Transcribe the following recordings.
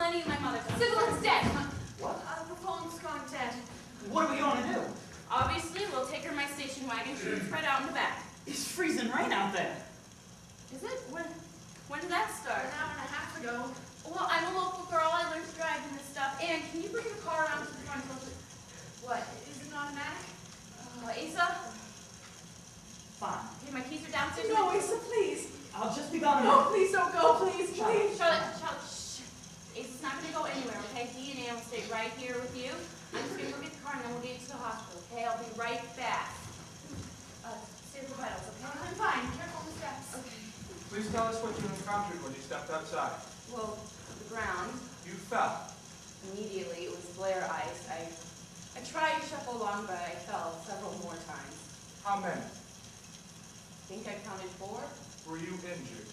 any of my mother's. Sybil is dead. What? The phone's gone dead. What are we going to do? Obviously, we'll take her in my station wagon. She can spread out in the back. It's freezing rain out there. Is it? When did that start? An hour and a half ago. Well, I'm a local girl. I learned to drive and this stuff. And can you bring the car around to the front? What? Is it an automatic? Asa? Fine. Okay, my keys are downstairs. No, Asa, please. I'll just be gone a No, minute. please don't go, please, please. Charlotte, shh. Asa's not going to go anywhere, okay? He and Ann will stay right here with you. I'm just going to go get the car and then we'll get you to the hospital, okay? I'll be right back. Stay for vitals, okay? I'm fine. Careful on the steps. Okay. Please tell us what you encountered when you stepped outside. Well, the ground. You fell. Immediately, it was flare ice. I tried to shuffle along, but I fell several more times. How many? I think I counted 4. Were you injured?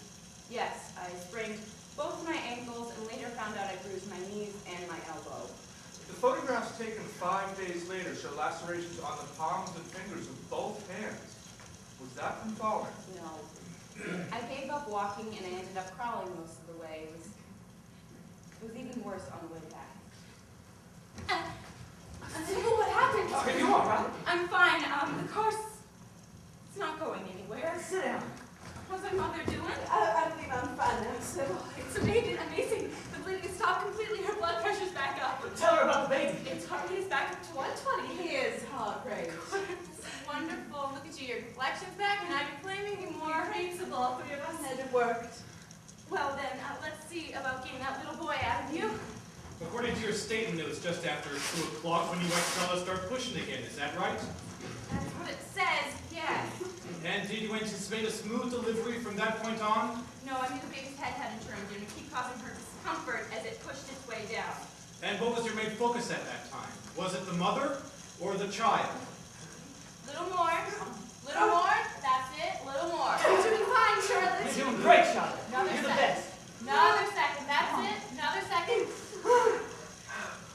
Yes, I sprained both my ankles and later found out I bruised my knees and my elbow. The photographs taken 5 days later show lacerations on the palms and fingers of both hands. Was that from falling? No. I gave up walking and I ended up crawling most of the way. It was even worse on the way back. Sybil, what happened? Are you all right? I'm fine. The car's it's not going anywhere. Sit down. How's my mother doing? I believe I'm fine now, Sybil. It's amazing. The bleeding stopped completely. Her blood pressure's back up. Tell her about the baby. Its heart rate is back up to 120. His heart rate. Wonderful. Look at you. Your complection's back. You're not even flaming anymore. Principal, 3 of us had it worked. Well then, let's see about getting that little boy out of you. According to your statement, it was just after 2 o'clock when you went to start pushing again. Is that right? That's what it says, yes. And did you anticipate a smooth delivery from that point on? No, I knew the baby's head hadn't turned and it would keep causing her discomfort as it pushed its way down. And what was your main focus at that time? Was it the mother or the child? Little more. Little more. That's it. Little more. You're doing fine, Charlotte. You're doing great, Charlotte. Another You're the second. best. Another second. That's it. Another second.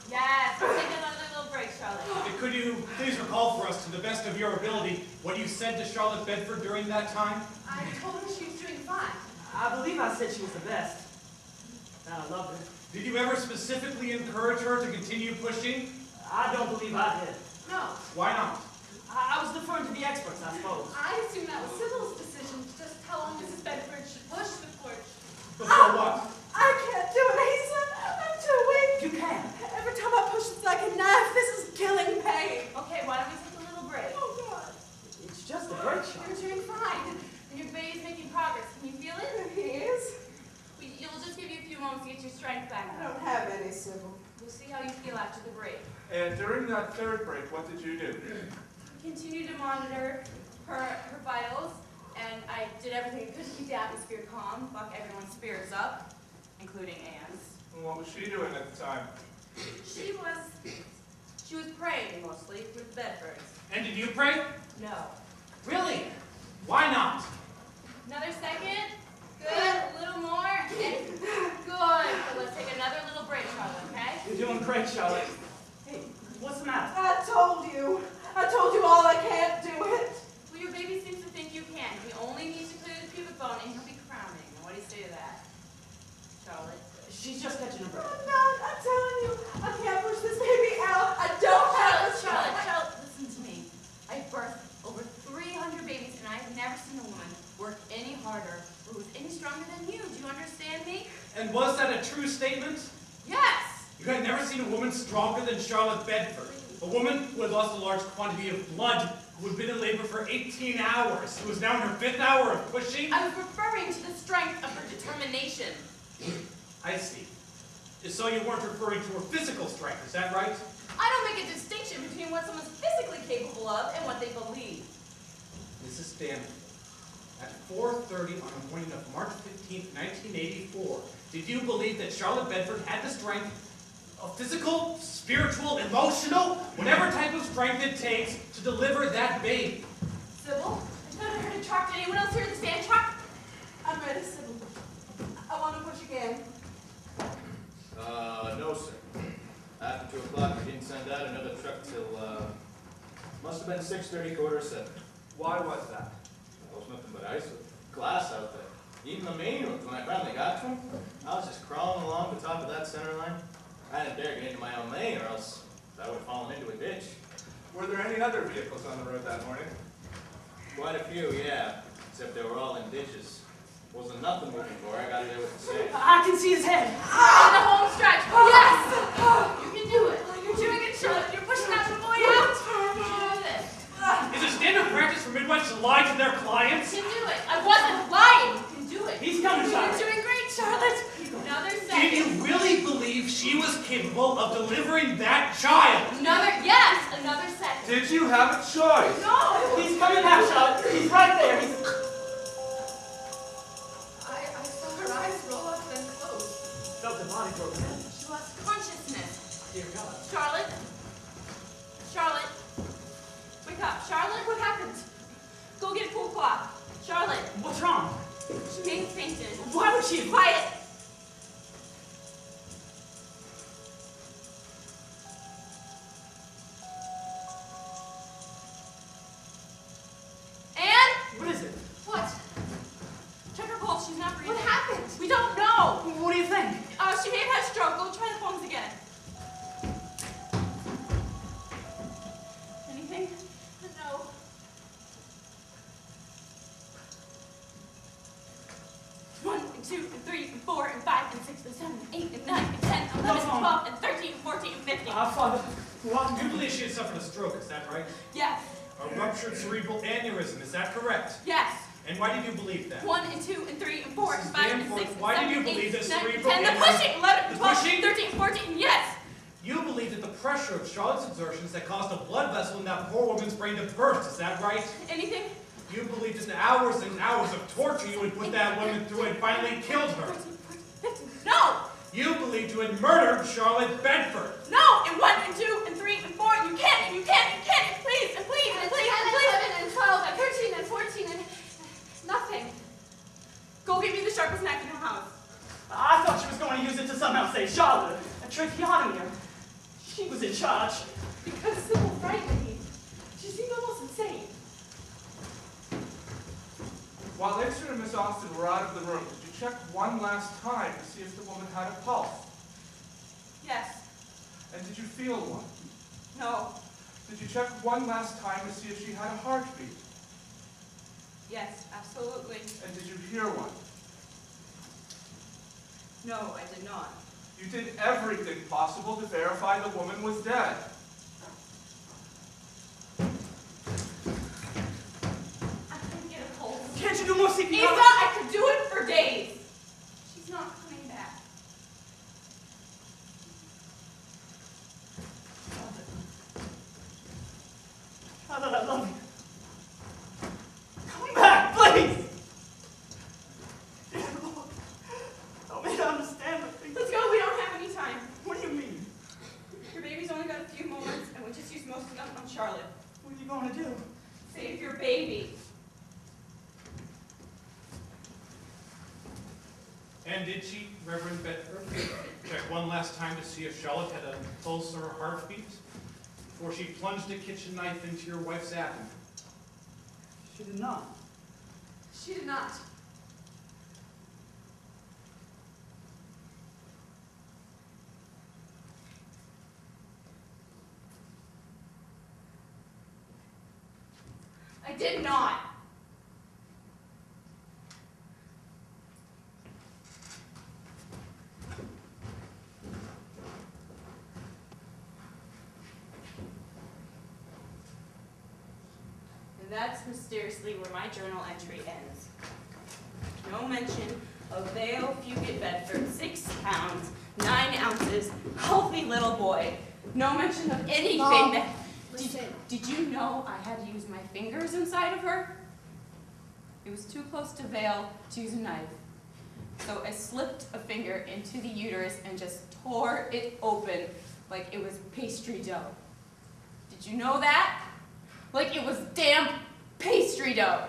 Yes. We'll take another little break, Charlotte. Could you please recall for us, to the best of your ability, what you said to Charlotte Bedford during that time? I told her she was doing fine. I believe I said she was the best. And I loved her. Did you ever specifically encourage her to continue pushing? I don't believe I did. No. Why not? I was deferring to the experts, I suppose. I assume that was Sybil's decision to just tell long Mrs. Bedford should push the porch. Before what? I can't do it, Asa. I'm too weak. You can. Every time I push, it's like a knife. This is killing pain. Okay, why don't we take a little break? Oh, God. It's just a break, You're Charlotte. doing fine. And your baby's making progress. Can you feel it? He is? It'll just give you a few moments to get your strength back I up. don't have any, Sybil. We'll see how you feel after the break. And during that 3rd break, what did you do? Continue to monitor her vitals, and I did everything I could to keep the atmosphere calm, buck everyone's spirits up, including Anne's. And what was she doing at the time? She was praying mostly with the Bedfords. And did you pray? No. Really? Why not? Another second. Good. A little more. And good. So let's take another little break, Charlotte, okay? You're doing great, Charlotte. Hey, what's the matter? I told you all I can't do it. Well, your baby seems to think you can. He only needs to clear the pubic bone, and he'll be crowning. Now, what do you say to that, Charlotte? She's just catching a break. I'm not. I'm telling you. I can't push this baby out. I don't have a Charlotte, listen to me. I've birthed over 300 babies, and I've never seen a woman work any harder or who's any stronger than you. Do you understand me? And was that a true statement? Yes! You had never seen a woman stronger than Charlotte Bedford. A woman who had lost a large quantity of blood, who had been in labor for 18 hours, who was now in her 5th hour of pushing. I was referring to the strength of her determination. I see. So you weren't referring to her physical strength, is that right? I don't make a distinction between what someone's physically capable of and what they believe. Mrs. Stanley, at 4:30 on the morning of March 15th, 1984, did you believe that Charlotte Bedford had the strength of physical, spiritual, emotional, whatever type of strength it takes to deliver that baby? Sybil, I thought I heard a truck. Did anyone else hear the stand truck? I'm ready, Sybil. I want to push again. No, sir. After 2 o'clock, we didn't send out another truck till, must have been 6:30, 6:45. Why was that? There was nothing but ice with glass out there. Even the main ones, when I finally got to them, I was just crawling along the top of that center line. I didn't dare get into my own lane, or else I would have fallen into a ditch. Were there any other vehicles on the road that morning? Quite a few, yeah. Except they were all in ditches. Wasn't nothing moving for her. I got there with the safe. I can see his head. In the home stretch. Yes! You can do it. You're doing it, Charlotte. You're pushing that little boy out. You can do this. Is it standard practice for midwives to lie to their clients? You can do it. I wasn't lying. You can do it. He's coming, Charlotte. You're doing great, Charlotte. Another Did second. you really believe she was capable of delivering that child? Another second. Did you have a choice? No! He's coming now, Charlotte. He's right there. I saw her eyes roll up and close. Felt the body broken. She lost consciousness. Dear God. Charlotte? Charlotte? Wake up. Charlotte, what happened? Go get a cool cloth. Charlotte, What's wrong? she may have fainted. Why would she? Quiet! Anne? What is it? What? Check her pulse. She's not breathing. What happened? We don't know. What do you think? She may have had a stroke. Go try the phones again. Anything? No. One, and two, and three, and four, and five, and six, and seven, and eight, and nine, and 10, and 11, and 12, and 13, and 14, and 15. Father. You believe she had suffered a stroke, is that right? Yes. A ruptured cerebral aneurysm, is that correct? Yes. And why did you believe that? 1 and 2 and 3 and 4 and 5 and 6 and Why 7 did you and 8 believe and that 9 and cerebral 10, the aneurysm- pushing, 11, The 12, pushing? 13, 14, yes. You believe that the pressure of Charlotte's exertions that caused a blood vessel in that poor woman's brain to burst, is that right? Anything? You believe that the hours and hours of torture you would put that woman through and finally killed her. 14, 15. No! You believe you had murdered Charlotte Bedford. No! And 1 and 2 and 3 and 4, you can't, please, and please, and please, and 10, please. 11, and 12, and 13, and 14, and nothing. Go get me the sharpest knife in your house. I thought she was going to use it to somehow save Charlotte. A tracheotomy. She was in charge. Because Sybil frightened me. She seemed almost insane. While Exeter and Miss Austin were out of the room, did you check one last time to see if the woman had a pulse? Yes. And did you feel one? No. Did you check one last time to see if she had a heartbeat? Yes, absolutely. And did you hear one? No, I did not. You did everything possible to verify the woman was dead. I couldn't get a pulse. Can't you do more CPR? Eva, I could do it for days. She's not coming back. Father, I love you. Come back, please! Dear Lord, help me to understand the things. Let's go, we don't have any time. What do you mean? Your baby's only got a few moments, and we just used most of them on Charlotte. What are you going to do? Save your baby. And did she, Reverend Bedford, check one last time to see if Charlotte had a pulse or a heartbeat before she plunged a kitchen knife into your wife's abdomen? She did not. She did not. I did not. And that's mysteriously where my journal entry ends. No mention of Vale Fugit Bedford, 6 pounds, 9 ounces, healthy little boy. No mention of anything Mom, that... listen. Did you know I had to use my fingers inside of her? It was too close to Vale to use a knife. So I slipped a finger into the uterus and just tore it open like it was pastry dough. Did you know that? Like it was damp pastry dough.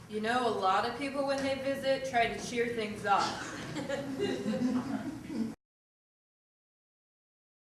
You know, a lot of people when they visit try to cheer things up.